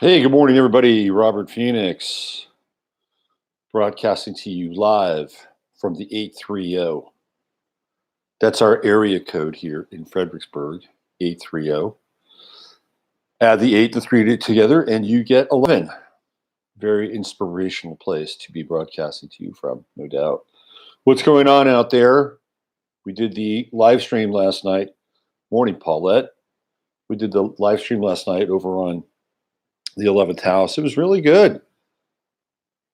Hey, good morning, everybody. Robert Phoenix broadcasting to you live from the 830. That's our area code here in Fredericksburg, 830. Add the 8 to 3 together, and you get 11. Very inspirational place to be broadcasting to you from, no doubt. What's going on out there? We did the live stream last night. Morning, Paulette. We did the live stream last night over on the 11th house. It was really good.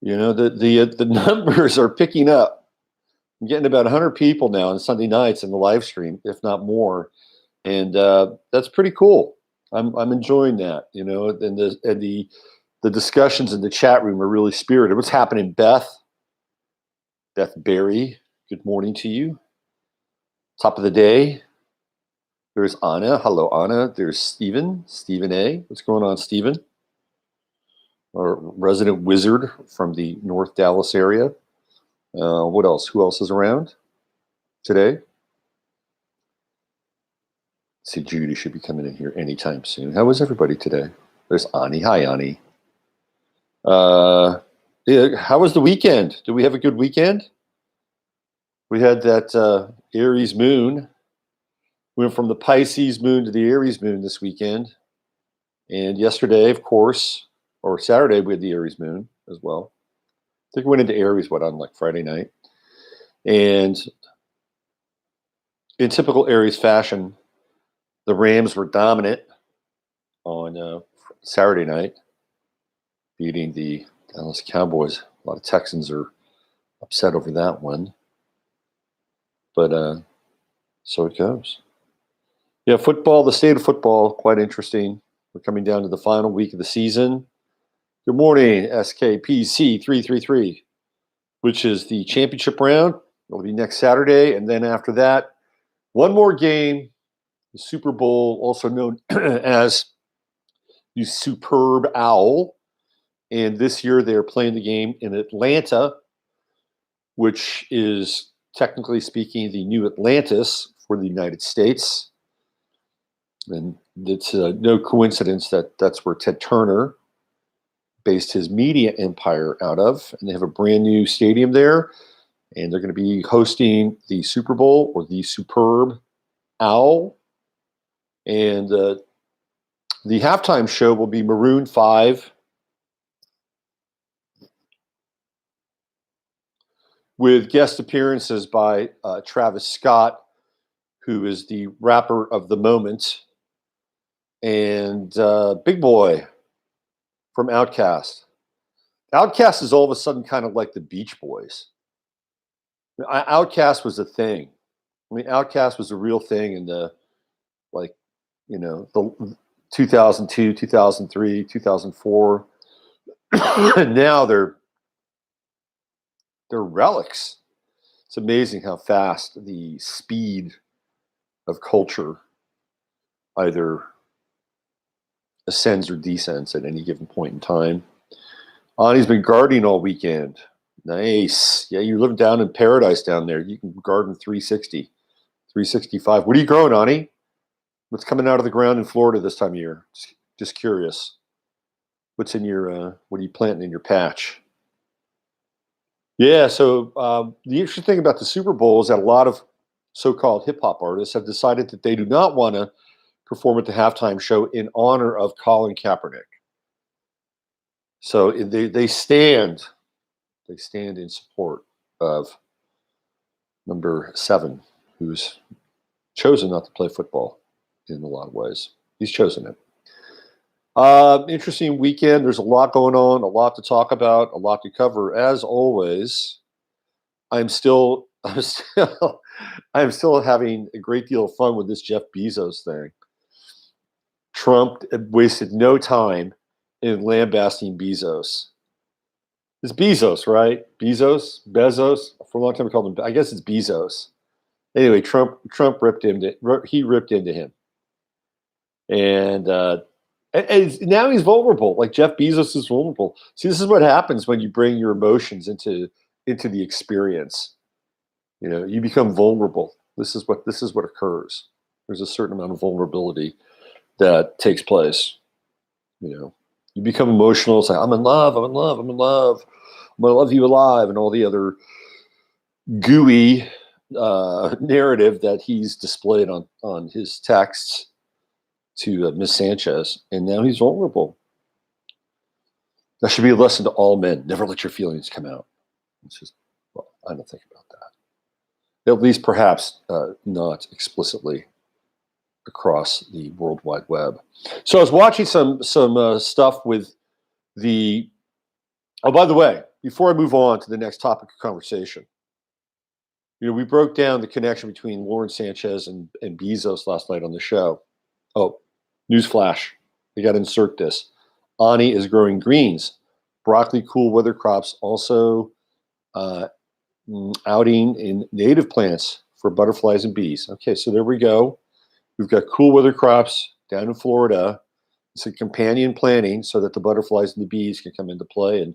The numbers are picking up. I'm getting about 100 people now on Sunday nights in the live stream, if not more, and that's pretty cool. I'm enjoying that, and the discussions in the chat room are really spirited. What's happening, Beth? Beth Berry, good morning to you. Top of the day. There's Anna. Hello, Anna. There's Stephen A. What's going on, Stephen? Our resident wizard from the North Dallas area. What else? Who else is around today? Let's see, Judy should be coming in here anytime soon. How was everybody today? There's Ani. Hi, Ani. Yeah, how was the weekend? Did we have a good weekend? We had that Aries moon. We went from the Pisces moon to the Aries moon this weekend. And yesterday, of course, or Saturday, we had the Aries moon as well. I think we went into Aries, on like Friday night. And in typical Aries fashion, the Rams were dominant on Saturday night, beating the Dallas Cowboys. A lot of Texans are upset over that one. But so it goes. Yeah, football, the state of football, quite interesting. We're coming down to the final week of the season. Good morning, SKPC 333, which is the championship round. It'll be next Saturday. And then after that, one more game, the Super Bowl, also known as the Superb Owl. And this year they're playing the game in Atlanta, which is technically speaking the new Atlantis for the United States. And it's no coincidence that that's where Ted Turner based his media empire out of. And they have a brand new stadium there. And they're going to be hosting the Super Bowl, or the Superb Owl. And the halftime show will be Maroon 5 with guest appearances by Travis Scott, who is the rapper of the moment, and Big Boy from Outkast. Outkast is all of a sudden kind of like the Beach Boys. Outkast was a thing. I mean, Outkast was a real thing in the 2002, 2003, 2004. And now they're relics. It's amazing how fast the speed of culture either ascends or descends at any given point in time. Ani's been gardening all weekend. Nice. Yeah, you're living down in paradise down there. You can garden 360, 365. What are you growing, Ani? What's coming out of the ground in Florida this time of year? Just curious. What's in your, what are you planting in your patch? Yeah, so the interesting thing about the Super Bowl is that a lot of so-called hip-hop artists have decided that they do not want to perform at the halftime show in honor of Colin Kaepernick. So they stand in support of number 7, who's chosen not to play football in a lot of ways. He's chosen it. Interesting weekend. There's a lot going on, a lot to talk about, a lot to cover. As always, I'm still having a great deal of fun with this Jeff Bezos thing. Trump wasted no time in lambasting Bezos. It's Bezos, right? Bezos. For a long time, I called him. I guess it's Bezos. Anyway, Trump ripped into him, and now he's vulnerable. Like Jeff Bezos is vulnerable. See, this is what happens when you bring your emotions into the experience. You become vulnerable. This is what occurs. There's a certain amount of vulnerability that takes place. You You become emotional. It's like, I'm in love, I'm in love, I'm in love. I'm going to love you alive, and all the other gooey narrative that he's displayed on his texts to Miss Sanchez. And now he's vulnerable. That should be a lesson to all men. Never let your feelings come out. It's just, well, I don't think about that. At least perhaps not explicitly across the World Wide Web. So I was watching some stuff with the, oh, by the way, before I move on to the next topic of conversation, we broke down the connection between Lauren Sanchez and Bezos last night on the show. Oh, newsflash. We got to insert this. Ani is growing greens. Broccoli cool weather crops also outing in native plants for butterflies and bees. Okay, so there we go. We've got cool weather crops down in Florida. It's a companion planting so that the butterflies and the bees can come into play and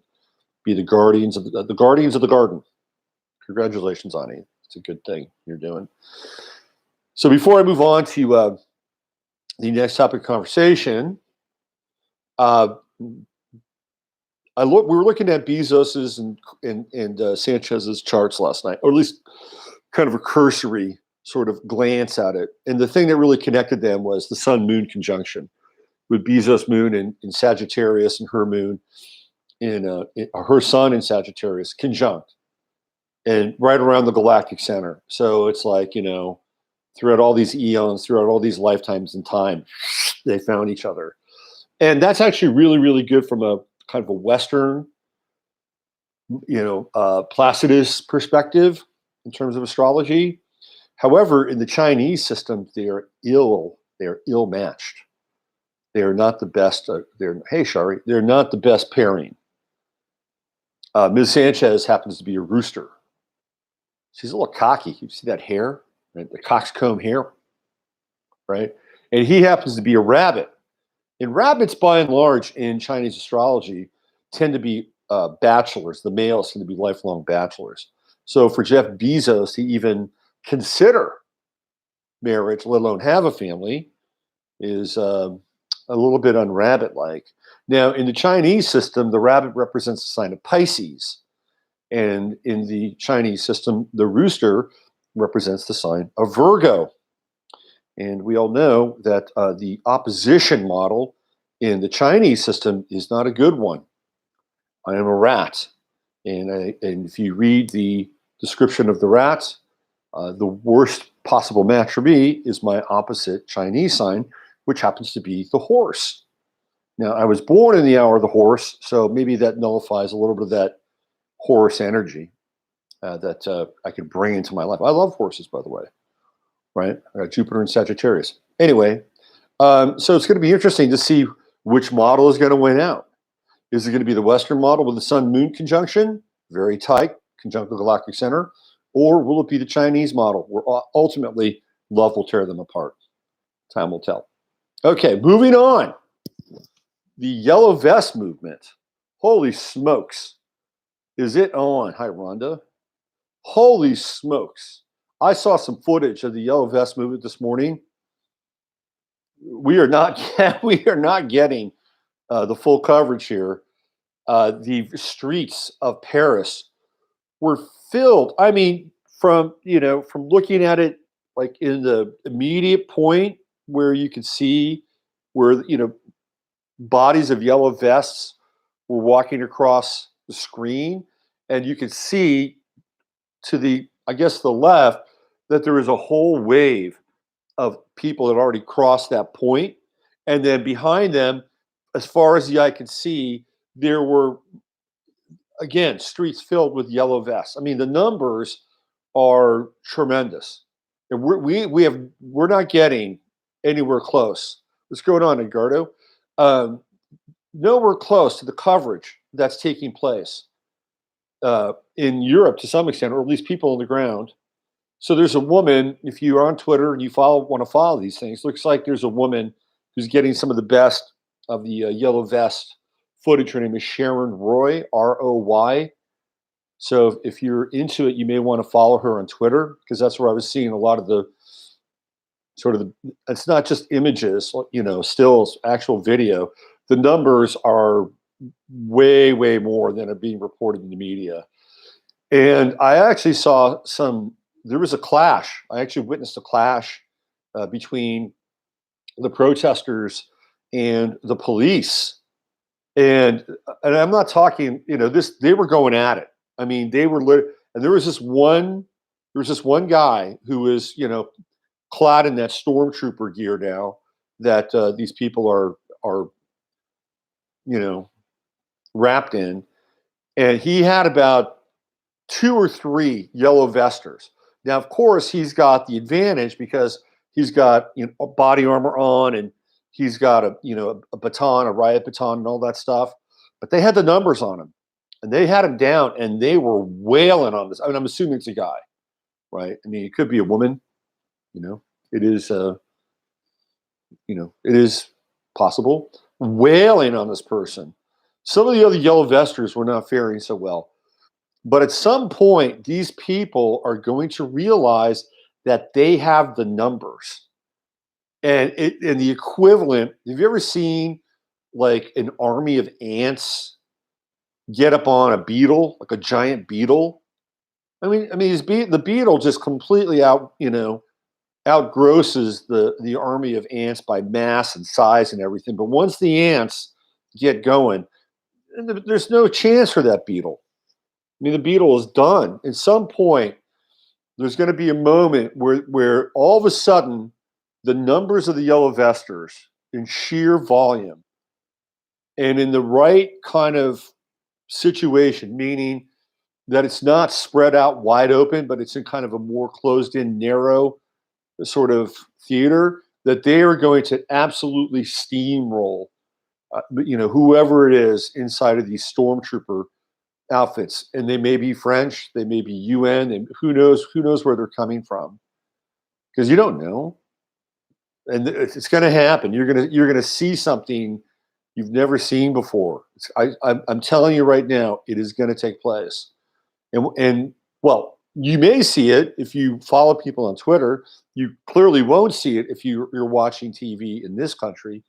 be the guardians of the guardians of the garden. Congratulations, Ani. It's a good thing you're doing. So before I move on to the next topic of conversation, we were looking at Bezos's and Sanchez's charts last night, or at least kind of a cursory sort of glance at it. And the thing that really connected them was the Sun-Moon conjunction, with Bezos' moon in Sagittarius and her moon in her sun in Sagittarius conjunct, and right around the galactic center. So it's like, throughout all these eons, throughout all these lifetimes in time, they found each other. And that's actually really, really good from a kind of a Western, Placidus perspective in terms of astrology. However, in the Chinese system, they're ill-matched. They are not the best. They're not the best pairing. Ms. Sanchez happens to be a rooster. She's a little cocky. You see that hair, right? The coxcomb hair, right? And he happens to be a rabbit. And rabbits, by and large, in Chinese astrology, tend to be bachelors. The males tend to be lifelong bachelors. So for Jeff Bezos to even consider marriage, let alone have a family, is a little bit un-rabbit-like. Now, in the Chinese system, the rabbit represents the sign of Pisces. And in the Chinese system, the rooster represents the sign of Virgo. And we all know that the opposition model in the Chinese system is not a good one. I am a rat. And if you read the description of the rat, the worst possible match for me is my opposite Chinese sign, which happens to be the horse. Now, I was born in the hour of the horse, so maybe that nullifies a little bit of that horse energy that I could bring into my life. I love horses, by the way, right? I got Jupiter and Sagittarius. Anyway, so it's going to be interesting to see which model is going to win out. Is it going to be the Western model with the Sun-Moon conjunction, very tight, conjunct the galactic center, or will it be the Chinese model where ultimately love will tear them apart? Time will tell. Okay, moving on. The yellow vest movement. Holy smokes. Is it on? Hi, Rhonda. Holy smokes. I saw some footage of the yellow vest movement this morning. We are not getting the full coverage here. The streets of Paris were filled. I mean, from looking at it, like in the immediate point where you could see where, bodies of yellow vests were walking across the screen, and you could see to the left that there was a whole wave of people that already crossed that point. And then behind them, as far as the eye could see, there were, again, streets filled with yellow vests. I mean, the numbers are tremendous. And we're not getting anywhere close. What's going on, Edgardo? Nowhere close to the coverage that's taking place in Europe to some extent, or at least people on the ground. So there's a woman, if you're on Twitter and you want to follow these things, looks like there's a woman who's getting some of the best of the yellow vest footage. Her name is Sharon Roy, R-O-Y. So if you're into it, you may want to follow her on Twitter, because that's where I was seeing a lot of the it's not just images, stills, actual video the numbers are way, way more than are being reported in the media. And I actually saw there was a clash. I actually witnessed a clash between the protesters and the police. And I'm not talking, they were going at it. I mean, and there was this one guy who was, clad in that stormtrooper gear now that these people are, you know, wrapped in. And he had about two or three yellow vesters. Now, of course, he's got the advantage because he's got a body armor on, and he's got a baton, a riot baton, and all that stuff. But they had the numbers on him, and they had him down, and they were wailing on this. I mean, I'm assuming it's a guy, right? I mean, it could be a woman. It is. It is possible. Wailing on this person. Some of the other yellow vesters were not faring so well. But at some point, these people are going to realize that they have the numbers. And the equivalent, have you ever seen like an army of ants get up on a beetle, like a giant beetle? I mean, the beetle just completely outgrosses the army of ants by mass and size and everything. But once the ants get going, there's no chance for that beetle. I mean, the beetle is done. At some point, there's going to be a moment where all of a sudden, the numbers of the yellow vesters in sheer volume and in the right kind of situation, meaning that it's not spread out wide open, but it's in kind of a more closed in, narrow sort of theater, that they are going to absolutely steamroll, whoever it is inside of these stormtrooper outfits. And they may be French, they may be UN, and who knows where they're coming from, because you don't know. And it's going to happen. You're going to see something you've never seen before. I'm telling you right now, it is going to take place. And well, you may see it if you follow people on Twitter. You clearly won't see it if you're watching TV in this country,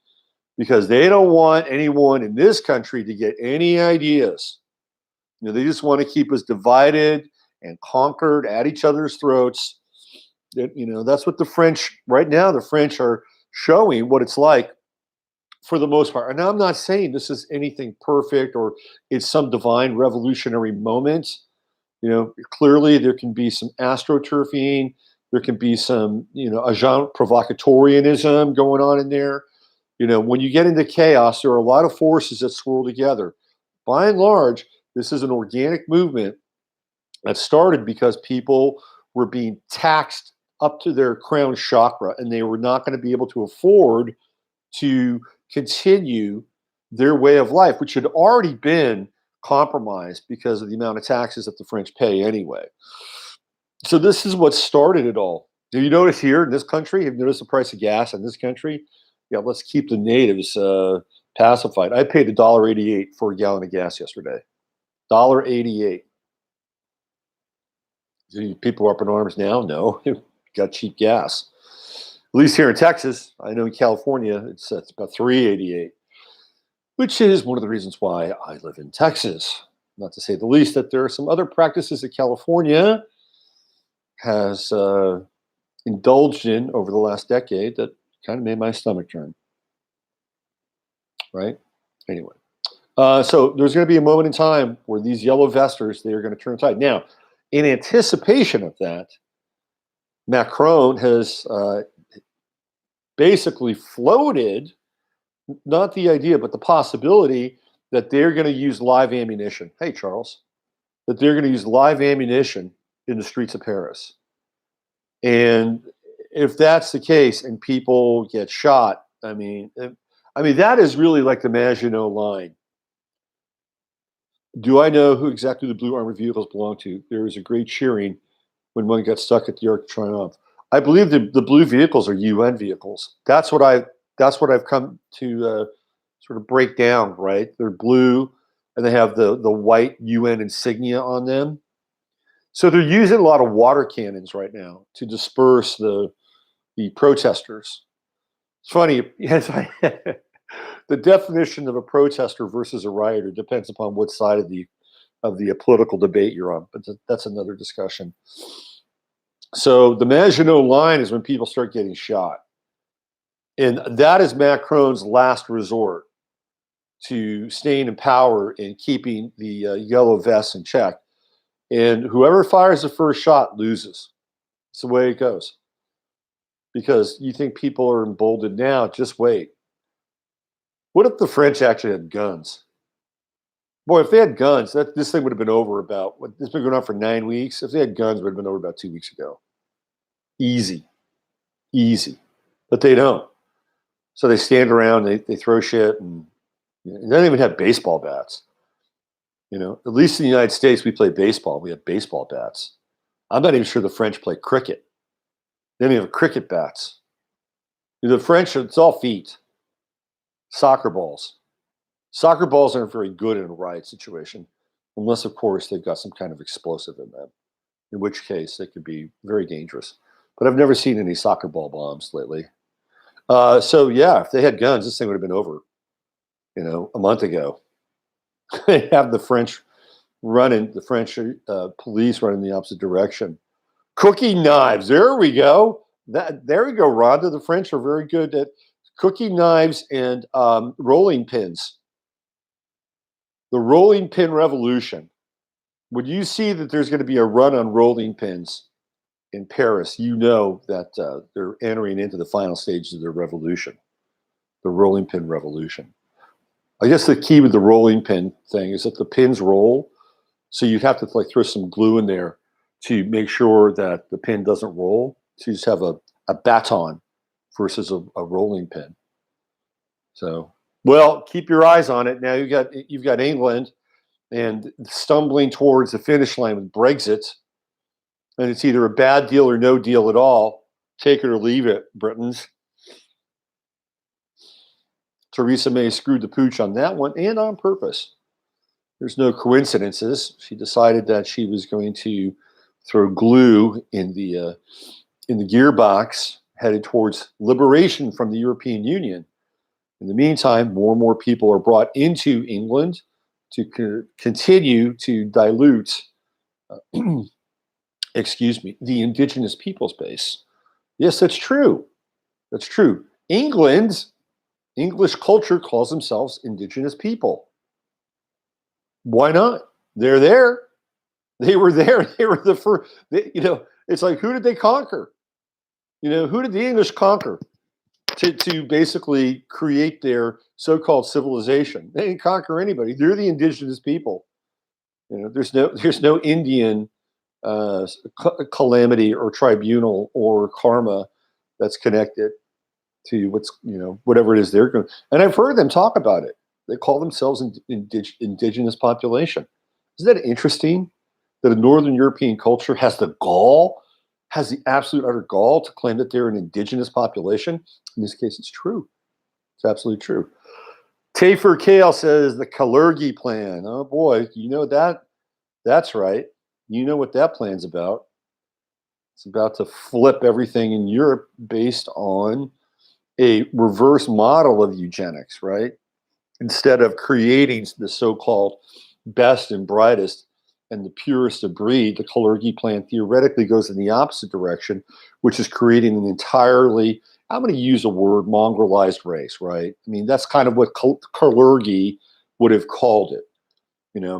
because they don't want anyone in this country to get any ideas. They just want to keep us divided and conquered at each other's throats. That's what the French right now. The French are showing what it's like for the most part. And I'm not saying this is anything perfect or it's some divine revolutionary moment. Clearly there can be some astroturfing. There can be some, agent provocatorianism going on in there. When you get into chaos, there are a lot of forces that swirl together. By and large, this is an organic movement that started because people were being taxed up to their crown chakra, and they were not going to be able to afford to continue their way of life, which had already been compromised because of the amount of taxes that the French pay anyway. So this is what started it all. Do you notice here in this country, have you noticed the price of gas in this country? Yeah, let's keep the natives pacified. I paid $1.88 for a gallon of gas yesterday. $1.88. People are up in arms now? No, got cheap gas. At least here in Texas. I know in California it's about $3.88, which is one of the reasons why I live in Texas. Not to say the least that there are some other practices that California has indulged in over the last decade that kind of made my stomach turn. Right? Anyway. So there's going to be a moment in time where these yellow vesters, they are going to turn tide. Now, in anticipation of that, Macron has basically floated, not the idea, but the possibility that they're going to use live ammunition. Hey, Charles, that they're going to use live ammunition in the streets of Paris. And if that's the case and people get shot, I mean, that is really like the Maginot Line. Do I know who exactly the blue armored vehicles belong to? There was a great cheering when one got stuck at the Arc de Triomphe. I believe the blue vehicles are UN vehicles. That's what I've come to sort of break down. Right? They're blue, and they have the white UN insignia on them. So they're using a lot of water cannons right now to disperse the protesters. It's funny. Yes, The definition of a protester versus a rioter depends upon what side of the political debate you're on, but that's another discussion. So the Maginot Line is when people start getting shot. And that is Macron's last resort to staying in power and keeping the yellow vests in check. And whoever fires the first shot loses. It's the way it goes. Because you think people are emboldened now, just wait. What if the French actually had guns? Boy, if they had guns, this thing would have been over about, it's been going on for 9 weeks. If they had guns, it would have been over about 2 weeks ago. Easy. Easy. But they don't. So they stand around, they throw shit, and they don't even have baseball bats. At least in the United States, we play baseball. We have baseball bats. I'm not even sure the French play cricket. They don't even have cricket bats. The French, it's all feet. Soccer balls. Soccer balls aren't very good in a riot situation, unless, of course, they've got some kind of explosive in them, in which case they could be very dangerous. But I've never seen any soccer ball bombs lately. So, yeah, if they had guns, this thing would have been over, a month ago. They have the French police running the opposite direction. Cooking knives. There we go. There we go, Rhonda. The French are very good at cooking knives and rolling pins. The rolling pin revolution. When you see that there's going to be a run on rolling pins in Paris, you know that they're entering into the final stages of their revolution, the rolling pin revolution. I guess the key with the rolling pin thing is that the pins roll, so you'd have to throw some glue in there to make sure that the pin doesn't roll. So you just have a baton versus a rolling pin. So, well, keep your eyes on it. Now you've got England and stumbling towards the finish line with Brexit, and it's either a bad deal or no deal at all. Take it or leave it, Britons. Theresa May screwed the pooch on that one, and on purpose. There's no coincidences. She decided that she was going to throw glue in the gearbox, headed towards liberation from the European Union. In the meantime, more and more people are brought into England to continue to dilute, the indigenous peoples base. Yes, that's true. That's true. English culture calls themselves indigenous people. Why not? They're there. They were there. They were the first. It's like, who did they conquer? Who did the English conquer to basically create their so-called civilization? They didn't conquer anybody. They're the indigenous people. There's no Indian calamity or tribunal or karma that's connected to whatever it is they're going. And I've heard them talk about it. They call themselves indigenous population. Isn't that interesting? That a Northern European culture has the absolute utter gall to claim that they're an indigenous population. In this case, it's true. It's absolutely true. Tafer Kale says the Kalergi plan. Oh boy, you know that? That's right. You know what that plan's about. It's about to flip everything in Europe based on a reverse model of eugenics, right? Instead of creating the so-called best and brightest and the purest of breed, the Kalergi plan theoretically goes in the opposite direction, which is creating an entirely, I'm going to use a word, mongrelized race, right? I mean, that's kind of what Kalergi would have called it,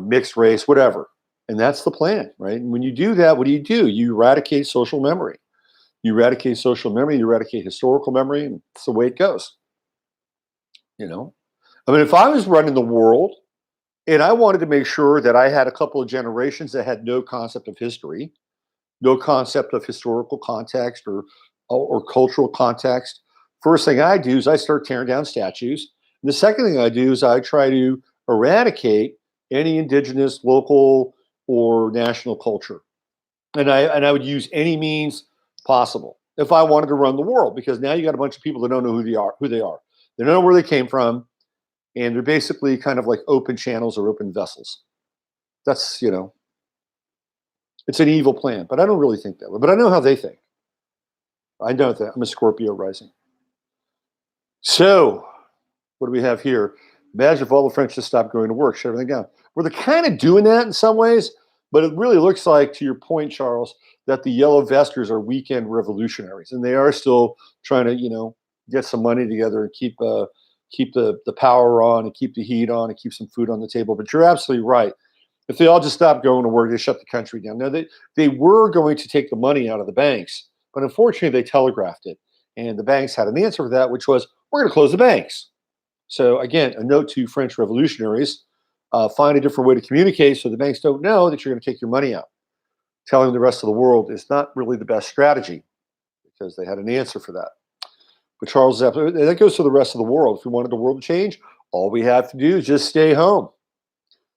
mixed race, whatever. And that's the plan, right? And when you do that, what do? You eradicate social memory. You eradicate social memory, you eradicate historical memory, and it's the way it goes. I mean, if I was running the world and I wanted to make sure that I had a couple of generations that had no concept of history, no concept of historical context or cultural context, first thing I do is I start tearing down statues. And the second thing I do is I try to eradicate any indigenous, local, or national culture. And I would use any means possible if I wanted to run the world, because now you got a bunch of people that don't know who they are. They don't know where they came from. And they're basically kind of like open channels or open vessels. That's, it's an evil plan, but I don't really think that way. But I know how they think. I know that. I'm a Scorpio rising. So What do we have here? Imagine if all the French just stopped going to work, shut everything down. Well, they're kind of doing that in some ways, but it really looks like, to your point, Charles, that the yellow vesters are weekend revolutionaries, and they are still trying to, get some money together and keep the power on and keep the heat on and keep some food on the table. But you're absolutely right. If they all just stopped going to work, they shut the country down. Now they were going to take the money out of the banks, but unfortunately they telegraphed it, and the banks had an answer for that, which was, we're going to close the banks. So again, a note to French revolutionaries: find a different way to communicate so the banks don't know that you're going to take your money out. Telling the rest of the world is not really the best strategy, because they had an answer for that. But Charles, that goes to the rest of the world. If we wanted the world to change, all we have to do is just stay home.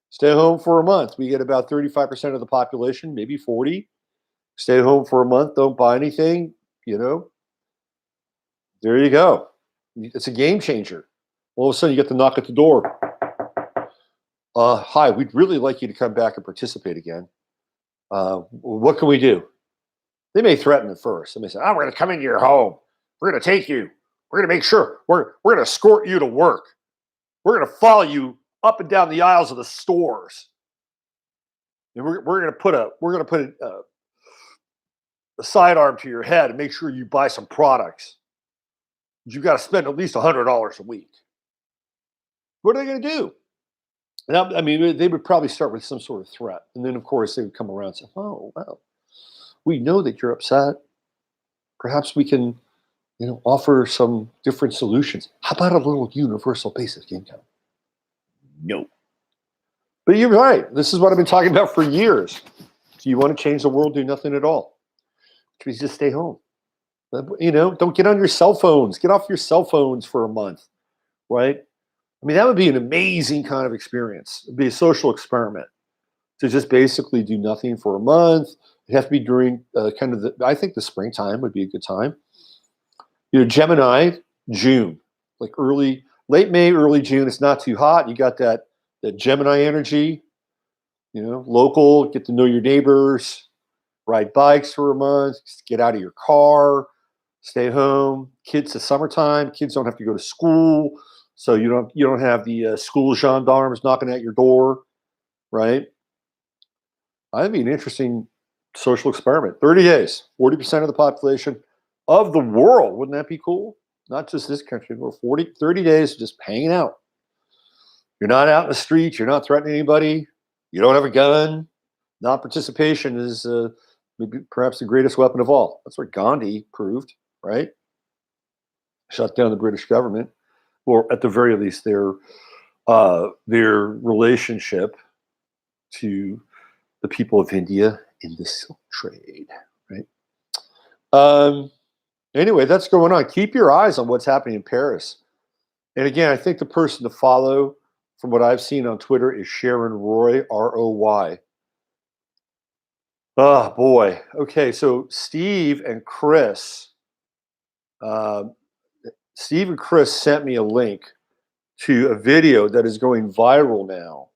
Stay home for a month. We get about 35% of the population, maybe 40. Stay home for a month. Don't buy anything. There you go. It's a game changer. All of a sudden, you get the knock at the door. Hi, we'd really like you to come back and participate again. What can we do? They may threaten at first. They may say, "Oh, we're going to come into your home. We're going to take you. We're going to make sure we're going to escort you to work. We're going to follow you up and down the aisles of the stores. And we're going to put a sidearm to your head and make sure you buy some products. You've got to spend at least $100 a week." What are they going to do? And they would probably start with some sort of threat. And then, of course, they would come around and say, "Oh, well, we know that you're upset. Perhaps we can, offer some different solutions. How about a little universal basic income?" No. But you're right. This is what I've been talking about for years. Do you want to change the world? Do nothing at all. Which means just stay home. Don't get on your cell phones. Get off your cell phones for a month, right? That would be an amazing kind of experience. It'd be a social experiment to just basically do nothing for a month. It'd have to be during I think the springtime would be a good time. Gemini, June, like late May, early June. It's not too hot. You got that Gemini energy, local, get to know your neighbors, ride bikes for a month, get out of your car, stay home. Kids, it's summertime. Kids don't have to go to school. So you don't have the school gendarmes knocking at your door, right? That'd be an interesting social experiment. 30 days, 40% of the population of the world. Wouldn't that be cool? Not just this country, but 30 days just hanging out. You're not out in the streets. You're not threatening anybody. You don't have a gun. Non-participation is maybe perhaps the greatest weapon of all. That's what Gandhi proved, right? Shut down the British government, or at the very least their relationship to the people of India in the silk trade, right? Anyway, that's going on. Keep your eyes on what's happening in Paris. And again, I think the person to follow from what I've seen on Twitter is Sharon Roy, R-O-Y. Oh, boy. Okay, so Steve and Chris sent me a link to a video that is going viral now.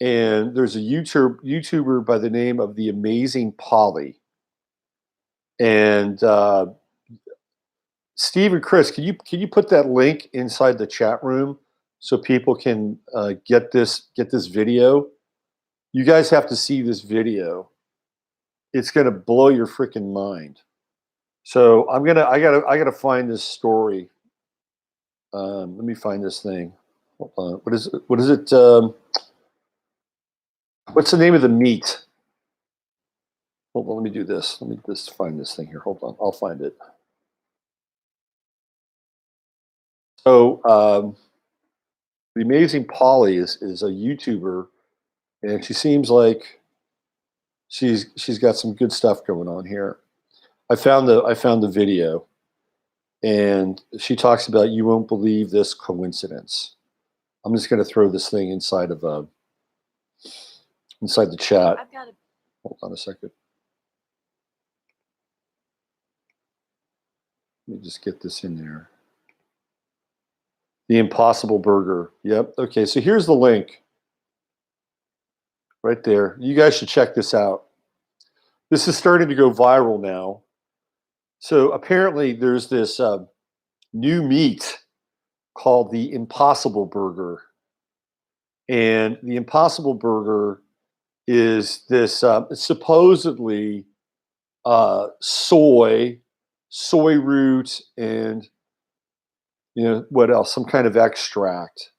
And there's a YouTuber by the name of The Amazing Polly. And Steve and Chris, can you put that link inside the chat room so people can get this video? You guys have to see this video. It's gonna blow your freaking mind. So I gotta find this story. Let me find this thing. Hold on. What is it? What's the name of the meat? Hold on, let me do this. Let me just find this thing here. Hold on, I'll find it. So the Amazing Polly is a YouTuber, and she seems like she's got some good stuff going on here. I found the video, and she talks about, you won't believe this coincidence. I'm just going to throw this thing inside the chat. Hold on a second. Let me just get this in there. The Impossible Burger. Yep. Okay, so here's the link. Right there. You guys should check this out. This is starting to go viral now. So apparently there's this new meat called the Impossible Burger. And the Impossible Burger is this supposedly soy root, and what else? Some kind of extract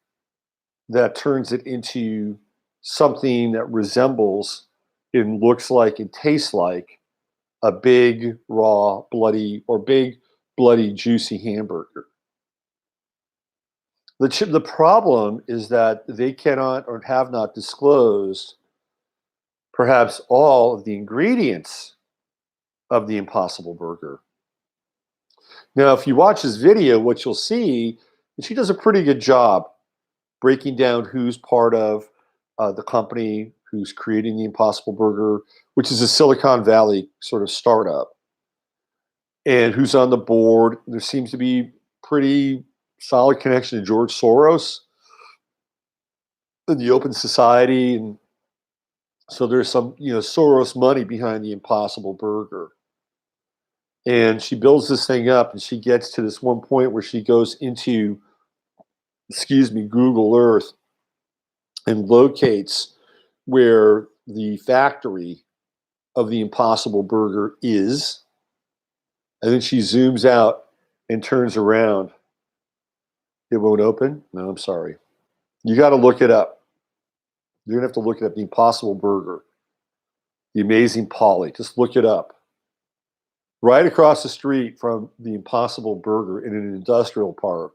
that turns it into something that resembles and looks like and tastes like a big, raw, bloody, or big, bloody, juicy hamburger. The problem is that they cannot or have not disclosed perhaps all of the ingredients of the Impossible Burger. Now, if you watch this video, what you'll see is she does a pretty good job breaking down who's part of the company, who's creating the Impossible Burger, which is a Silicon Valley sort of startup, and who's on the board. There seems to be pretty solid connection to George Soros and the Open Society, and so there's some Soros money behind the Impossible Burger. And she builds this thing up, and she gets to this one point where she goes into, Google Earth, and locates where the factory of the Impossible Burger is. And then she zooms out and turns around. It won't open? No, I'm sorry. You got to look it up. You're going to have to look it up. The Impossible Burger. The Amazing Polly. Just look it up. Right across the street from the Impossible Burger in an industrial park.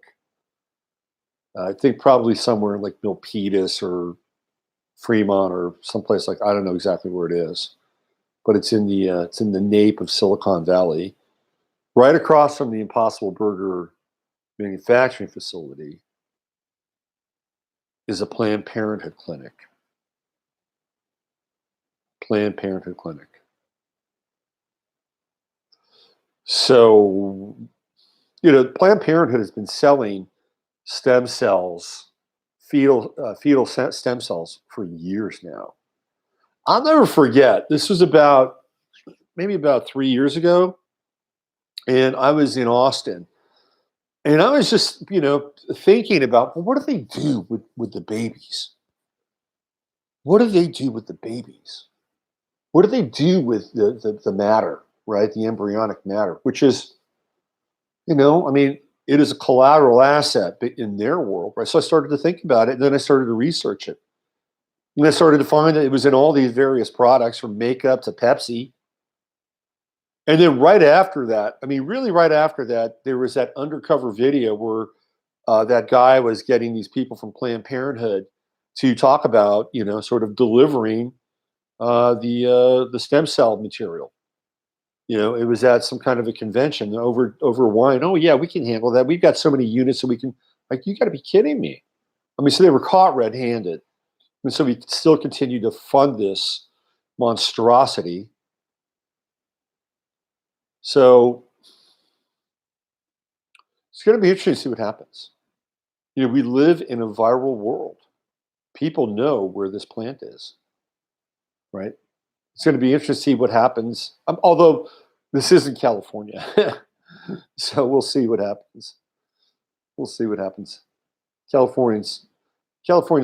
I think probably somewhere in like Milpitas or Fremont or someplace like, I don't know exactly where it is, but it's in the nape of Silicon Valley. Right across from the Impossible Burger manufacturing facility is a Planned Parenthood clinic. Planned Parenthood clinic. So, Planned Parenthood has been selling stem cells, fetal stem cells for years now. I'll never forget. This was maybe about 3 years ago, and I was in Austin, and I was just thinking about, well, what do they do with the babies? What do they do with the babies? What do they do with the matter, right? The embryonic matter, which is, I mean, it is a collateral asset in their world, right? So I started to think about it, and then I started to research it. And I started to find that it was in all these various products, from makeup to Pepsi. And then right after that, really right after that, there was that undercover video where that guy was getting these people from Planned Parenthood to talk about, sort of delivering the stem cell material. It was at some kind of a convention over wine. Oh yeah, we can handle that. We've got so many units that we can. Like, you got to be kidding me. So they were caught red-handed, and so we still continue to fund this monstrosity. So it's going to be interesting to see what happens. We live in a viral world. People know where this plant is, right? It's going to be interesting to see what happens. Although this isn't California, so we'll see what happens. We'll see what happens. Californians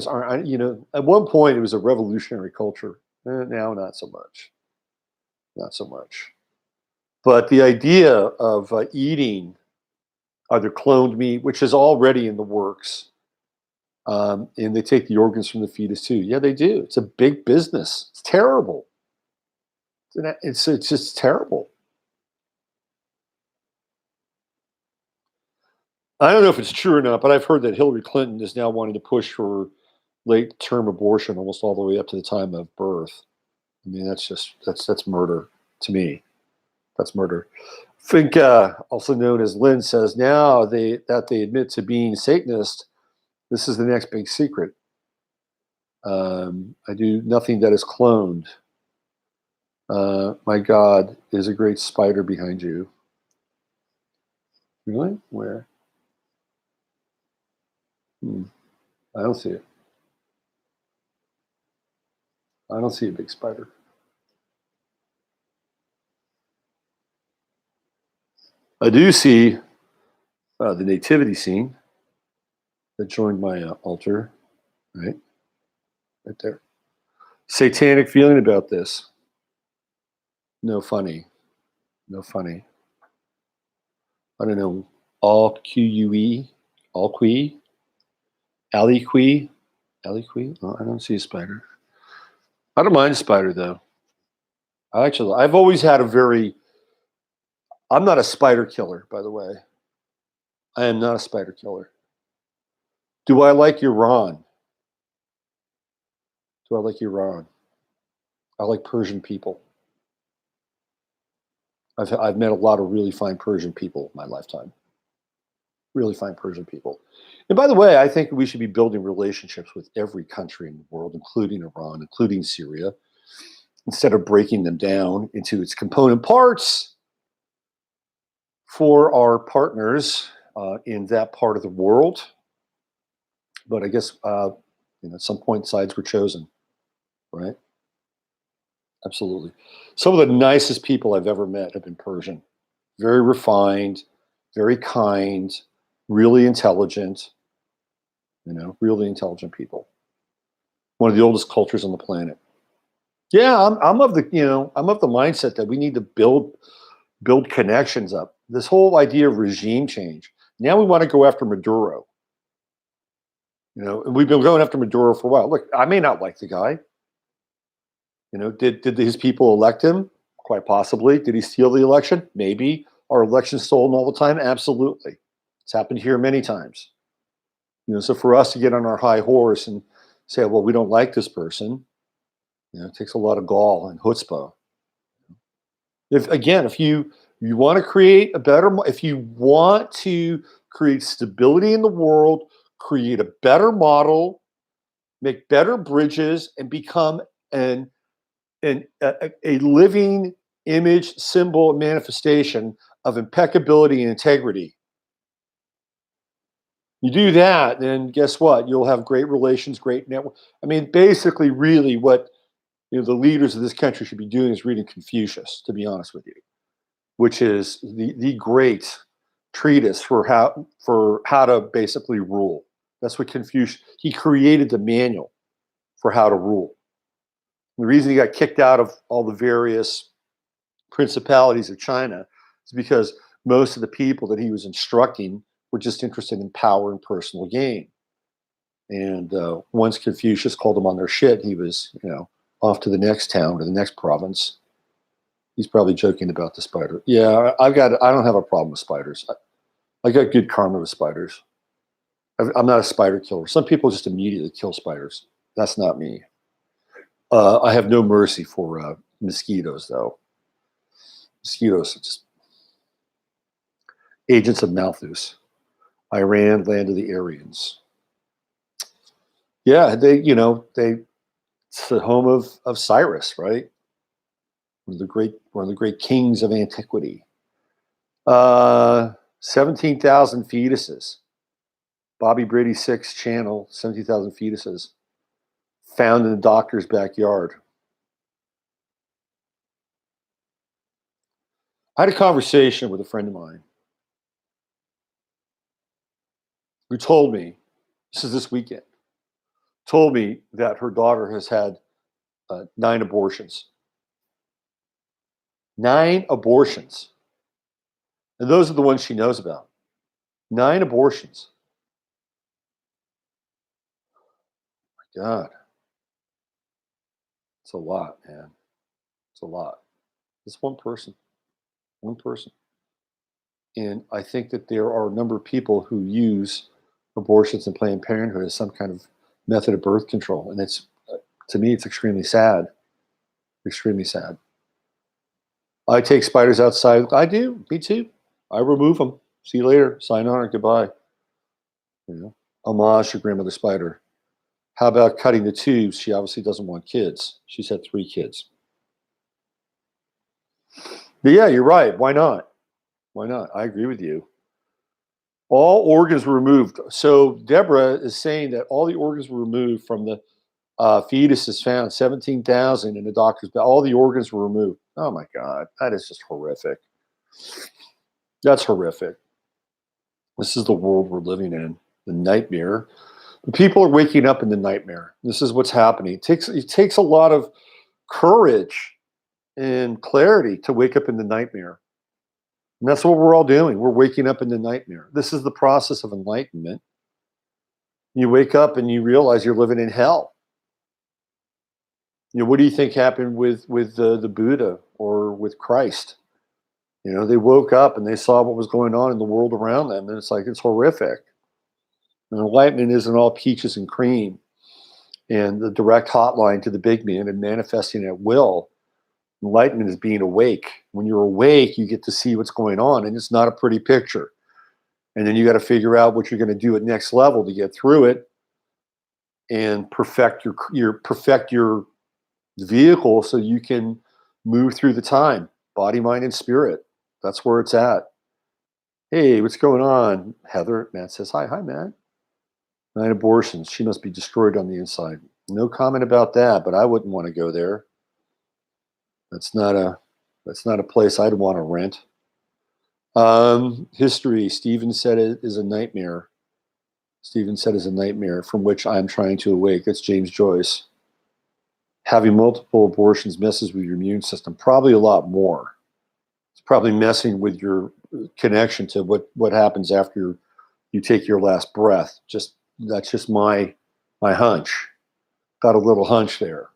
aren't. At one point it was a revolutionary culture. Now, not so much. Not so much. But the idea of eating either cloned meat, which is already in the works, and they take the organs from the fetus too. Yeah, they do. It's a big business. It's terrible. It's just terrible. I don't know if it's true or not, but I've heard that Hillary Clinton is now wanting to push for late-term abortion almost all the way up to the time of birth. That's murder to me. That's murder. I think also known as Lynn says, now they admit to being Satanist. This is the next big secret. I do nothing that is cloned. My God is a great spider behind you. Really? Where? I don't see it. I don't see a big spider. I do see the nativity scene. that joined my altar, right there. Satanic feeling about this. No funny. No funny. I don't know. All QUE. All Quee. Aliquee. Aliquee. Oh, I don't see a spider. I don't mind a spider though. I've always had a very. I'm not a spider killer, by the way. I am not a spider killer. Do I like Iran? Do I like Iran? I like Persian people. I've met a lot of really fine Persian people in my lifetime. Really fine Persian people. And by the way, I think we should be building relationships with every country in the world, including Iran, including Syria, instead of breaking them down into its component parts for our partners in that part of the world. But I guess at some point sides were chosen, right? Absolutely. Some of the nicest people I've ever met have been Persian. Very refined, very kind, really intelligent, really intelligent people. One of the oldest cultures on the planet. Yeah, I'm of the mindset that we need to build connections up. This whole idea of regime change. Now we want to go after Maduro. And we've been going after Maduro for a while. Look, I may not like the guy. Did his people elect him? Quite possibly. Did he steal the election? Maybe. Are elections stolen all the time? Absolutely. It's happened here many times. So for us to get on our high horse and say, well, we don't like this person, it takes a lot of gall and chutzpah. If you want to create if you want to create stability in the world, create a better model, make better bridges, and become a living image, symbol, and manifestation of impeccability and integrity. You do that, then guess what? You'll have great relations, great network. I mean, basically, really, what the leaders of this country should be doing is reading Confucius, to be honest with you, which is the great treatise for how to basically rule. That's what Confucius. He created the manual for how to rule. The reason he got kicked out of all the various principalities of China is because most of the people that he was instructing were just interested in power and personal gain. And once Confucius called them on their shit, he was, off to the next town or the next province. He's probably joking about the spider. Yeah, I don't have a problem with spiders. I got good karma with spiders. I'm not a spider killer. Some people just immediately kill spiders. That's not me. I have no mercy for mosquitoes, though. Mosquitoes are just agents of Malthus. Iran, land of the Aryans. Yeah, it's the home of Cyrus, right? One of the great kings of antiquity. 17,000 fetuses. Bobby Brady 6 channel, 17,000 fetuses found in the doctor's backyard. I had a conversation with a friend of mine who told me, this weekend, told me that her daughter has had 9 abortions. 9 abortions. And those are the ones she knows about. 9 abortions. My God. It's a lot, man. It's a lot. It's one person. One person. And I think that there are a number of people who use abortions and Planned Parenthood as some kind of method of birth control. And to me, it's extremely sad. Extremely sad. I take spiders outside. I do. Me too. I remove them. See you later. Sayonara. Goodbye. Homage to grandmother spider. How about cutting the tubes? She obviously doesn't want kids. She's had 3 kids. But yeah, you're right. Why not? Why not? I agree with you. All organs were removed. So Deborah is saying that all the organs were removed from the fetuses found, 17,000 in the doctor's bed. All the organs were removed. Oh my God, that is just horrific. That's horrific. This is the world we're living in. The nightmare. People are waking up in the nightmare. This is what's happening. It takes a lot of courage and clarity to wake up in the nightmare. And that's what we're all doing. We're waking up in the nightmare. This is the process of enlightenment. You wake up and you realize you're living in hell. What do you think happened with the Buddha or with Christ? They woke up and they saw what was going on in the world around them, and it's horrific. And enlightenment isn't all peaches and cream and the direct hotline to the big man and manifesting at will. Enlightenment is being awake. When you're awake, you get to see what's going on, and it's not a pretty picture. And then you got to figure out what you're going to do at next level to get through it and perfect your vehicle so you can move through the time, body, mind, and spirit. That's where it's at. Hey, what's going on, Heather? Matt says, hi, Matt. 9 abortions. She must be destroyed on the inside. No comment about that, but I wouldn't want to go there. That's not a place I'd want to rent. History. Stephen said it is a nightmare. Stephen said is a nightmare from which I'm trying to awake. That's James Joyce. Having multiple abortions messes with your immune system. Probably a lot more. It's probably messing with your connection to what happens after you take your last breath. That's just my hunch. Got a little hunch there.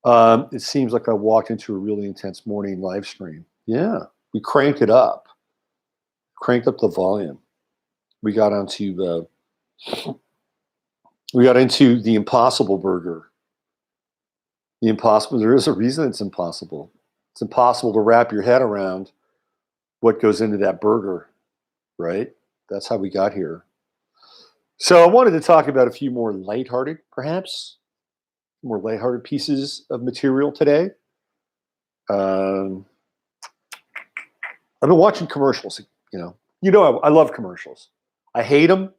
It seems like I walked into a really intense morning live stream. Yeah, we cranked it up. Cranked up the volume. We got into the Impossible Burger. The impossible. There is a reason it's impossible. It's impossible to wrap your head around what goes into that burger, right? That's how we got here. So I wanted to talk about a few more lighthearted, perhaps, more lighthearted pieces of material today. I've been watching commercials. I love commercials. I hate them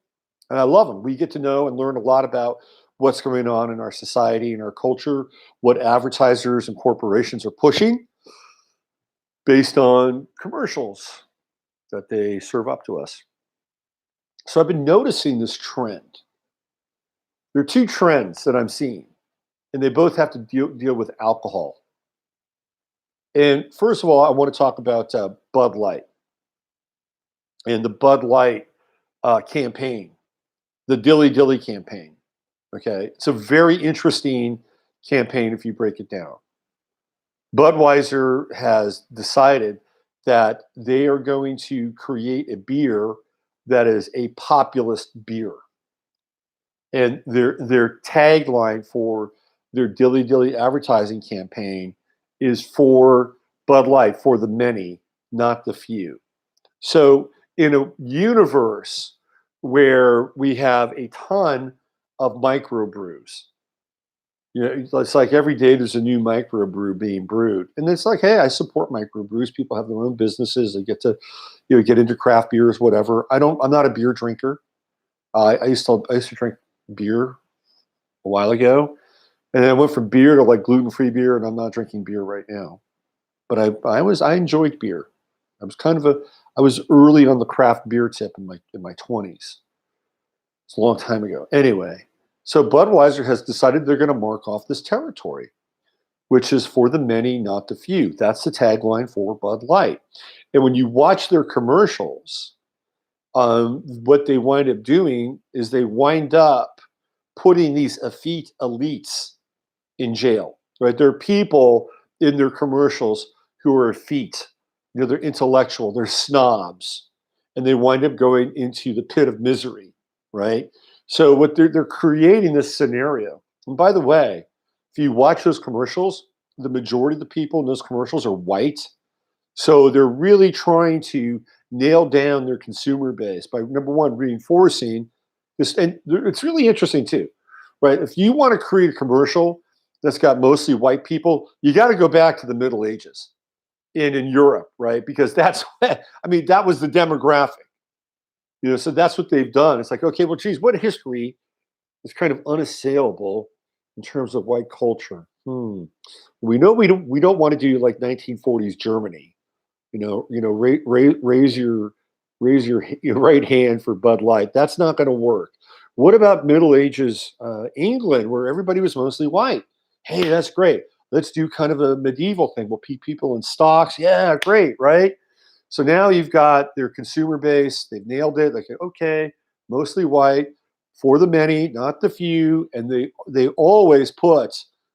and I love them. We get to know and learn a lot about what's going on in our society and our culture, what advertisers and corporations are pushing based on commercials that they serve up to us. So I've been noticing this trend. There are 2 trends that I'm seeing, and they both have to deal with alcohol. And first of all, I want to talk about Bud Light and the Bud Light campaign, the Dilly Dilly campaign. Okay, it's a very interesting campaign if you break it down. Budweiser has decided that they are going to create a beer that is a populist beer. And their tagline for their Dilly Dilly advertising campaign is for Bud Light, for the many, not the few. So in a universe where we have a ton of microbrews, it's like every day there's a new microbrew being brewed. And it's like, hey, I support microbrews. People have their own businesses. They get to, get into craft beers, whatever. I'm not a beer drinker. I used to drink beer a while ago, and then I went from beer to like gluten-free beer, and I'm not drinking beer right now. But I enjoyed beer. I was early on the craft beer tip in my 20s. It's a long time ago. Anyway, so Budweiser has decided they're going to mark off this territory, which is for the many, not the few. That's the tagline for Bud Light. And when you watch their commercials, what they wind up doing is they wind up putting these effete elites in jail, right? There are people in their commercials who are effete. They're intellectual, they're snobs, and they wind up going into the pit of misery, right? So what they're creating this scenario. And by the way, if you watch those commercials, the majority of the people in those commercials are white. So they're really trying to nail down their consumer base by, number one, reinforcing this. And it's really interesting too, right? If you want to create a commercial that's got mostly white people, you got to go back to the Middle Ages in Europe, right? Because that was the demographic. So that's what they've done. It's like, okay, well, geez, what history is kind of unassailable in terms of white culture? We know we don't want to do like 1940s Germany. Raise your raise your right hand for Bud Light. That's not going to work. What about Middle Ages England, where everybody was mostly white? Hey, that's great. Let's do kind of a medieval thing. We'll keep people in stocks. Yeah, great, right? So now you've got their consumer base. They've nailed it. Like, okay, mostly white for the many, not the few. And they always put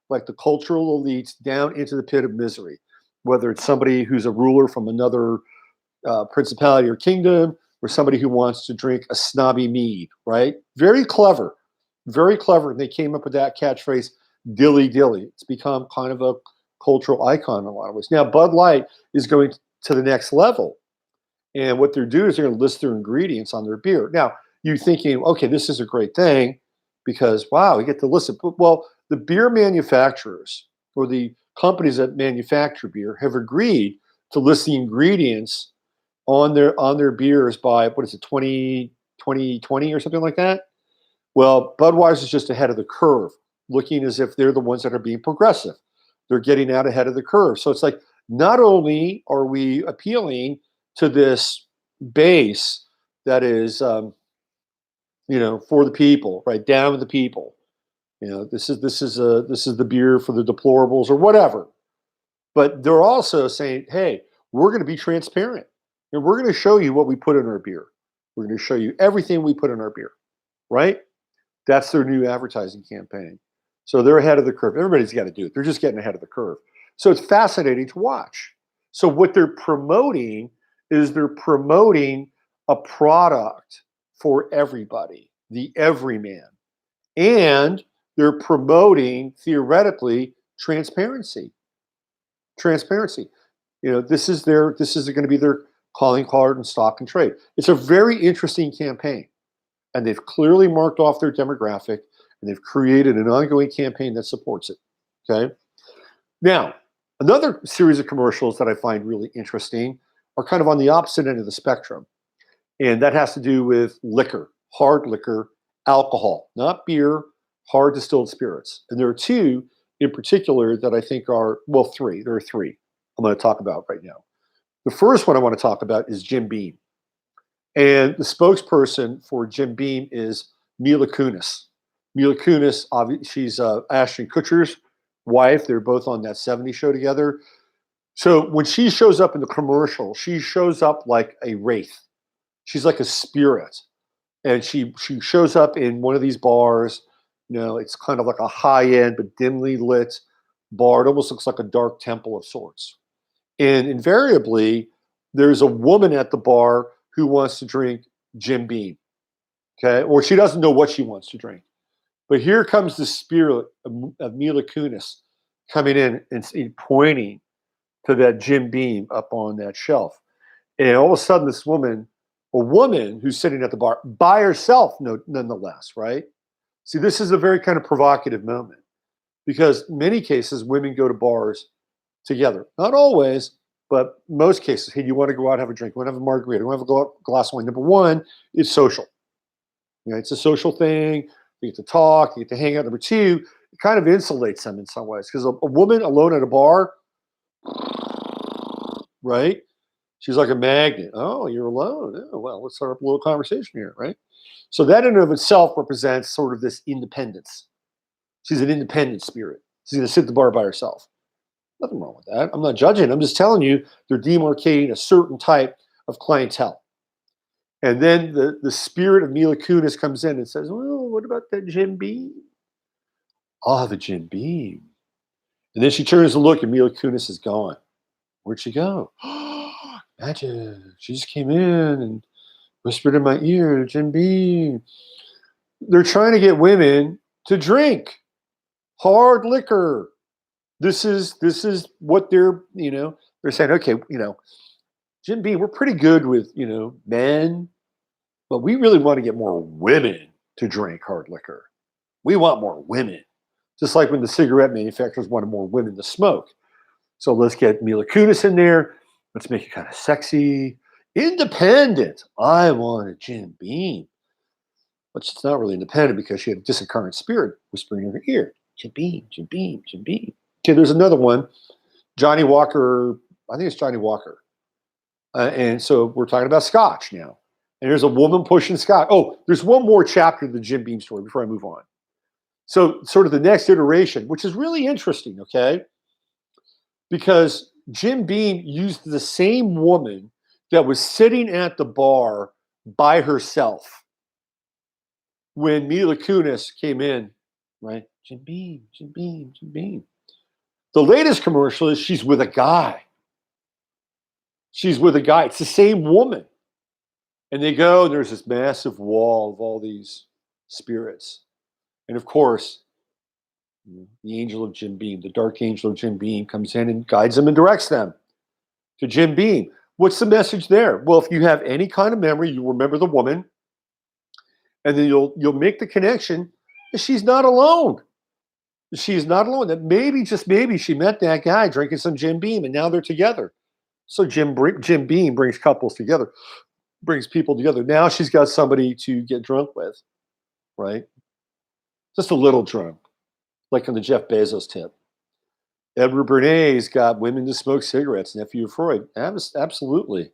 like the cultural elites down into the pit of misery, whether it's somebody who's a ruler from another principality or kingdom, or somebody who wants to drink a snobby mead, right? Very clever, very clever. And they came up with that catchphrase, dilly dilly. It's become kind of a cultural icon in a lot of ways. Now, Bud Light is going to the next level. And what they're doing is they're going to list their ingredients on their beer. Now, you're thinking, okay, this is a great thing because, wow, we get to listen. Well, the beer manufacturers or the companies that manufacture beer have agreed to list the ingredients on their beers by, what is it, 2020 or something like that? Well, Budweiser is just ahead of the curve, looking as if they're the ones that are being progressive. They're getting out ahead of the curve. So it's like, not only are we appealing to this base that is, for the people, right down to the people. This is the beer for the deplorables or whatever. But they're also saying, hey, we're going to be transparent, and we're going to show you what we put in our beer. We're going to show you everything we put in our beer, right? That's their new advertising campaign. So they're ahead of the curve. Everybody's got to do it. They're just getting ahead of the curve. So it's fascinating to watch. So what they're promoting is they're promoting a product for everybody, the everyman. And they're promoting, theoretically, transparency. Transparency. This is going to be their calling card in stock and trade. It's a very interesting campaign. And they've clearly marked off their demographic, and they've created an ongoing campaign that supports it. Okay. Now, another series of commercials that I find really interesting are kind of on the opposite end of the spectrum. And that has to do with liquor, hard liquor, alcohol, not beer, hard distilled spirits. And there are two in particular that I think are, well, three. There are three I'm going to talk about right now. The first one I want to talk about is Jim Beam. And the spokesperson for Jim Beam is Mila Kunis. Mila Kunis, she's Ashton Kutcher's wife. They're both on that 70s show together. So when she shows up in the commercial, she shows up like a wraith. She's like a spirit. And she shows up in one of these bars. It's kind of like a high-end but dimly lit bar. It almost looks like a dark temple of sorts. And invariably, there's a woman at the bar who wants to drink Jim Beam, okay? Or she doesn't know what she wants to drink. But here comes the spirit of Mila Kunis coming in and pointing to that Jim Beam up on that shelf. And all of a sudden, this woman, a woman who's sitting at the bar by herself, nonetheless, right? See, this is a very kind of provocative moment because in many cases, women go to bars together. Not always, but most cases. Hey, you want to go out and have a drink? You want to have a margarita? You want to have a glass of wine? Number one, it's social. It's a social thing. You get to talk. You get to hang out. Number two, it kind of insulates them in some ways because a woman alone at a bar, right? She's like a magnet. Oh, you're alone. Oh, well, let's start up a little conversation here, right? So that in and of itself represents sort of this independence. She's an independent spirit. She's going to sit at the bar by herself. Nothing wrong with that. I'm not judging. I'm just telling you they're demarcating a certain type of clientele. And then the spirit of Mila Kunis comes in and says, well, what about that Jim Beam? Oh, the Jim Beam. And then she turns to look and Mila Kunis is gone. Where'd she go? Magic. She just came in and whispered in my ear, Jim Beam. They're trying to get women to drink hard liquor. This is what they're saying, okay, Jim Beam, we're pretty good with, men, but we really want to get more women to drink hard liquor. We want more women. Just like when the cigarette manufacturers wanted more women to smoke. So let's get Mila Kunis in there. Let's make it kind of sexy, independent. I want a Jim Beam. But she's not really independent because she had a disincarnate spirit whispering in her ear, Jim Beam, Jim Beam, Jim Beam. Okay, there's another one. Johnny Walker, I think it's Johnny Walker. And so we're talking about scotch now. And there's a woman pushing scotch. Oh, there's one more chapter of the Jim Beam story before I move on. So, sort of the next iteration, which is really interesting, okay? Because Jim Beam used the same woman that was sitting at the bar by herself when Mila Kunis came in, right? Jim Beam, Jim Beam, Jim Beam. The latest commercial is she's with a guy. She's with a guy. It's the same woman. And they go, and there's this massive wall of all these spirits. And of course, the angel of Jim Beam, the dark angel of Jim Beam, comes in and guides them and directs them to Jim Beam. What's the message there? Well, if you have any kind of memory, you remember the woman, and then you'll make the connection that she's not alone. She's not alone. That maybe, just maybe, she met that guy drinking some Jim Beam, and now they're together. So Jim Beam brings couples together, brings people together. Now she's got somebody to get drunk with, right? Just a little drunk, like on the Jeff Bezos tip. Edward Bernays got women to smoke cigarettes, nephew of Freud. Absolutely.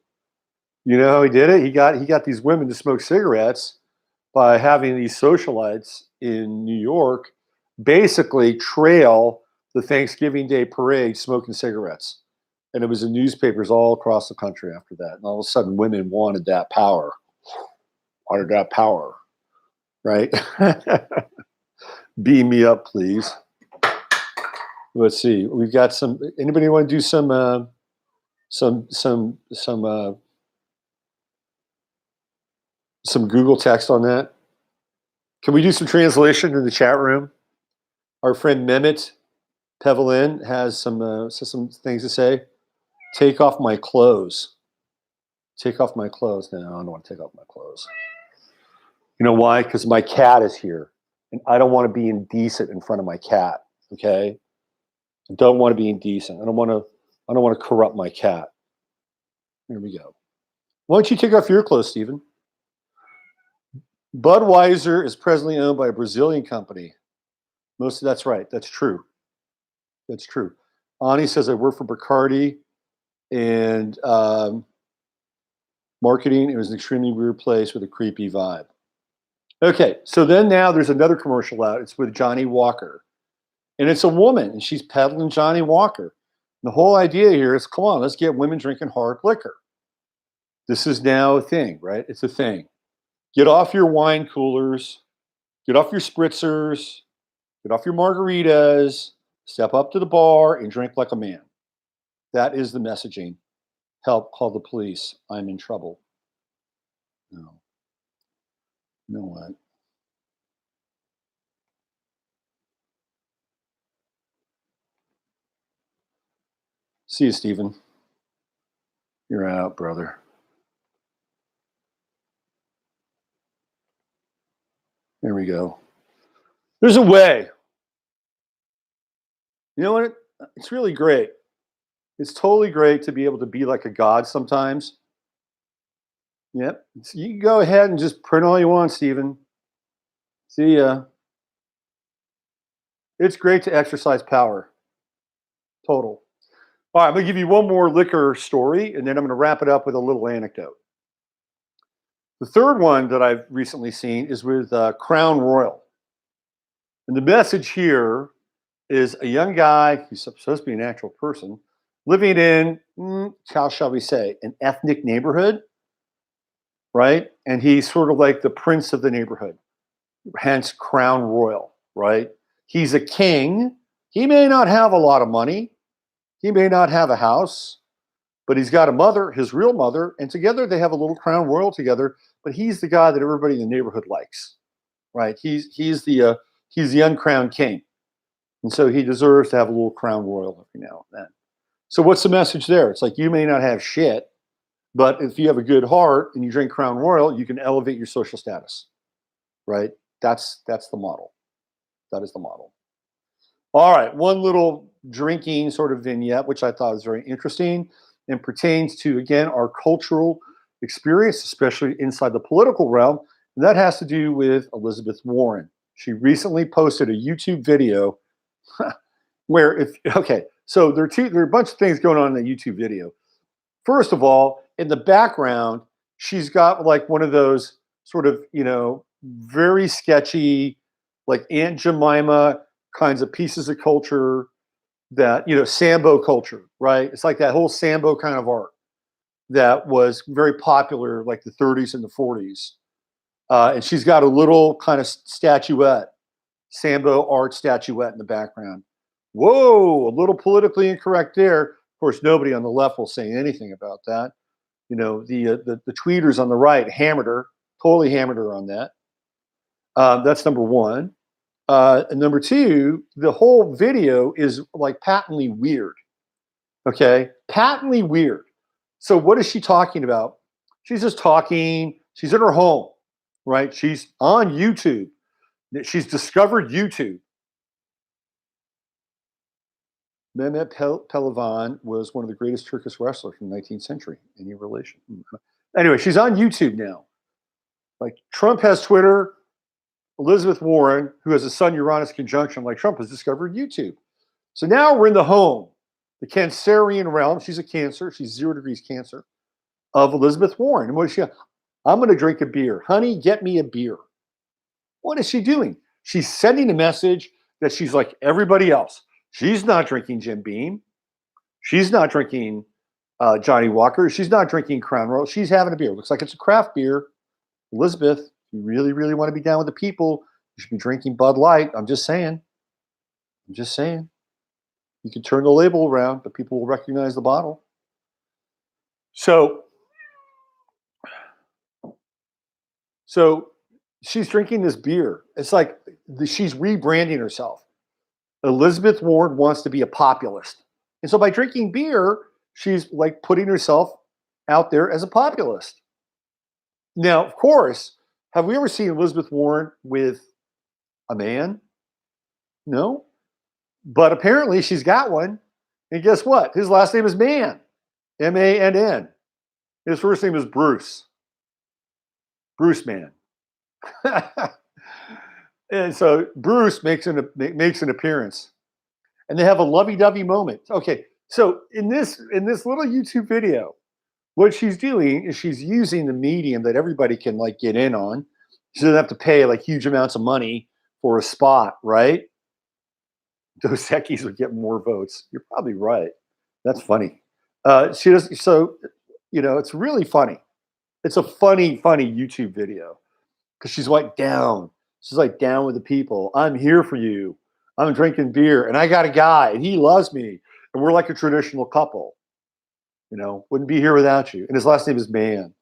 You know how he did it? He got these women to smoke cigarettes by having these socialites in New York basically trail the Thanksgiving Day parade smoking cigarettes. And it was in newspapers all across the country after that. And all of a sudden, women wanted that power. Right? Beam me up, please. Let's see. We've got some. Anybody want to do some Google text on that? Can we do some translation in the chat room? Our friend Mehmet Pevelin has some things to say. Take off my clothes. Take off my clothes. No, I don't want to take off my clothes. You know why? Because my cat is here, and I don't want to be indecent in front of my cat. Okay, I don't want to be indecent. I don't want to corrupt my cat. Here we go. Why don't you take off your clothes, Stephen? Budweiser is presently owned by a Brazilian company. That's right. That's true. That's true. Ani says I work for Bacardi and marketing. It was an extremely weird place with a creepy vibe. Okay, so then now there's another commercial out. It's with Johnny Walker. And it's a woman, and she's peddling Johnny Walker. The whole idea here is, come on, let's get women drinking hard liquor. This is now a thing, right? It's a thing. Get off your wine coolers. Get off your spritzers. Get off your margaritas. Step up to the bar and drink like a man. That is the messaging. Help, call the police. I'm in trouble. No. You know what? See you, Stephen. You're out, brother. There we go. There's a way. You know what? It's really great. It's totally great to be able to be like a god sometimes. Yep. So you can go ahead and just print all you want, Stephen. See ya. It's great to exercise power. Total. All right, I'm going to give you one more liquor story, and then I'm going to wrap it up with a little anecdote. The third one that I've recently seen is with Crown Royal. And the message here is a young guy, he's supposed to be an actual person, living in, how shall we say, an ethnic neighborhood, right? And he's sort of like the prince of the neighborhood, hence Crown Royal, right? He's a king. He may not have a lot of money. He may not have a house, but he's got a mother, his real mother, and together they have a little Crown Royal together, but he's the guy that everybody in the neighborhood likes, right? He's the uncrowned king. And so he deserves to have a little Crown Royal every now and then. So what's the message there? It's like, you may not have shit, but if you have a good heart and you drink Crown Royal, you can elevate your social status, right? That's the model. That is the model. All right, one little drinking sort of vignette, which I thought was very interesting and pertains to, again, our cultural experience, especially inside the political realm. And that has to do with Elizabeth Warren. She recently posted a YouTube video where so there are a bunch of things going on in the YouTube video. First of all, in the background, she's got like one of those sort of, very sketchy, like Aunt Jemima kinds of pieces of culture that, Sambo culture, right? It's like that whole Sambo kind of art that was very popular, like the 30s and the 40s. And she's got a little kind of statuette, Sambo art statuette in the background. Whoa, a little politically incorrect there. Of course, nobody on the left will say anything about that. The tweeters on the right hammered her, totally hammered her on that. That's number one. And number two, the whole video is like patently weird. Okay, patently weird. So what is she talking about? She's just talking. She's in her home, right? She's on YouTube. She's discovered YouTube. Mehmet Pehlivan was one of the greatest Turkish wrestlers from the 19th century. Any relation? Anyway, she's on YouTube now. Like Trump has Twitter. Elizabeth Warren, who has a Sun Uranus conjunction like Trump, has discovered YouTube. So now we're in the home, the Cancerian realm. She's a Cancer. She's 0 degrees Cancer of Elizabeth Warren. And what is she? I'm going to drink a beer. Honey, get me a beer. What is she doing? She's sending a message that she's like everybody else. She's not drinking Jim Beam. She's not drinking Johnny Walker. She's not drinking Crown Royal. She's having a beer. Looks like it's a craft beer. Elizabeth, if you really, really want to be down with the people, you should be drinking Bud Light. I'm just saying. You can turn the label around, but people will recognize the bottle. So she's drinking this beer. It's like she's rebranding herself. Elizabeth Warren wants to be a populist. And so by drinking beer, she's like putting herself out there as a populist. Now, of course, have we ever seen Elizabeth Warren with a man? No. But apparently she's got one. And guess what? His last name is Mann. M-A-N-N. His first name is Bruce. Bruce Mann. And so Bruce makes an appearance. And they have a lovey-dovey moment. Okay, so in this little YouTube video, what she's doing is she's using the medium that everybody can like get in on. She doesn't have to pay like huge amounts of money for a spot, right? Dos Equis would get more votes. You're probably right. That's funny. She does so. It's really funny. It's a funny YouTube video because she's like down. She's like down with the people. I'm here for you. I'm drinking beer, and I got a guy, and he loves me, and we're like a traditional couple. Wouldn't be here without you. And his last name is Mann,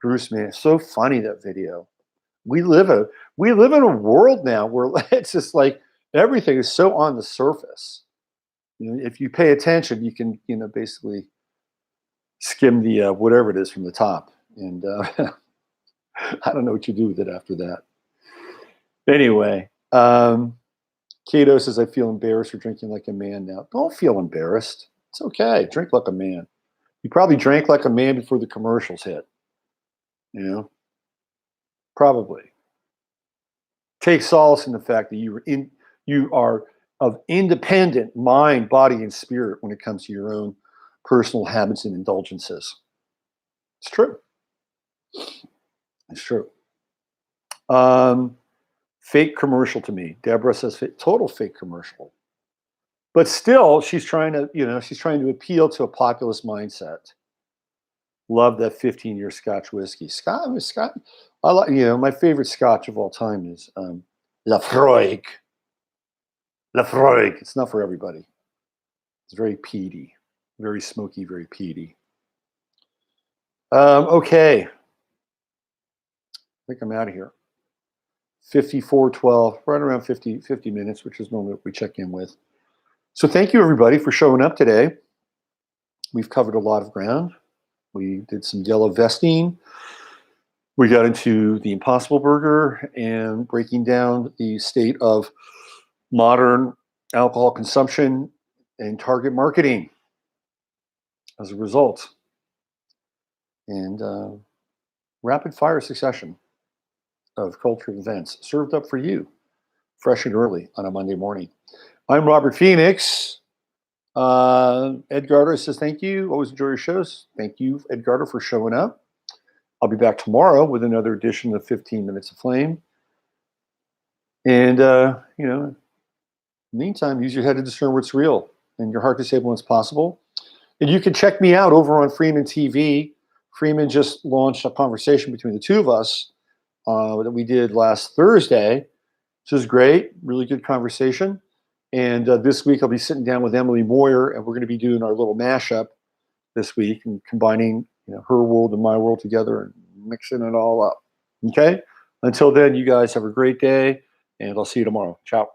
Bruce Mann. So funny, that video. We live in a world now where it's just like everything is so on the surface. If you pay attention, you can basically skim the whatever it is from the top. And I don't know what you do with it after that. Anyway, Cato says, I feel embarrassed for drinking like a man now. Don't feel embarrassed. It's okay. Drink like a man. You probably drank like a man before the commercials hit. Probably. Take solace in the fact that you are of independent mind, body, and spirit when it comes to your own personal habits and indulgences. It's true. It's true. Fake commercial to me. Deborah says total fake commercial. But still, she's trying to appeal to a populist mindset. Love that 15-year Scotch whiskey. Scotch. I like. My favorite Scotch of all time is Lafroig. Lafroig. It's not for everybody. It's very peaty, very smoky, very peaty. Okay. I think I'm out of here. 54:12, right around 50 minutes, which is normally what we check in with. So thank you, everybody, for showing up today. We've covered a lot of ground. We did some yellow vesting. We got into the Impossible Burger and breaking down the state of modern alcohol consumption and target marketing as a result. And rapid fire succession of cultural events served up for you fresh and early on a Monday morning. I'm Robert Phoenix. Ed Garter says, thank you. Always enjoy your shows. Thank you, Ed Garter, for showing up. I'll be back tomorrow with another edition of 15 Minutes of Flame. And, meantime, use your head to discern what's real and your heart to save what's possible. And you can check me out over on Freeman TV. Freeman just launched a conversation between the two of us that we did last Thursday, which is great. Really good conversation. And this week I'll be sitting down with Emily Moyer, and we're going to be doing our little mashup this week and combining her world and my world together and mixing it all up. Okay? Until then, you guys have a great day, and I'll see you tomorrow. Ciao.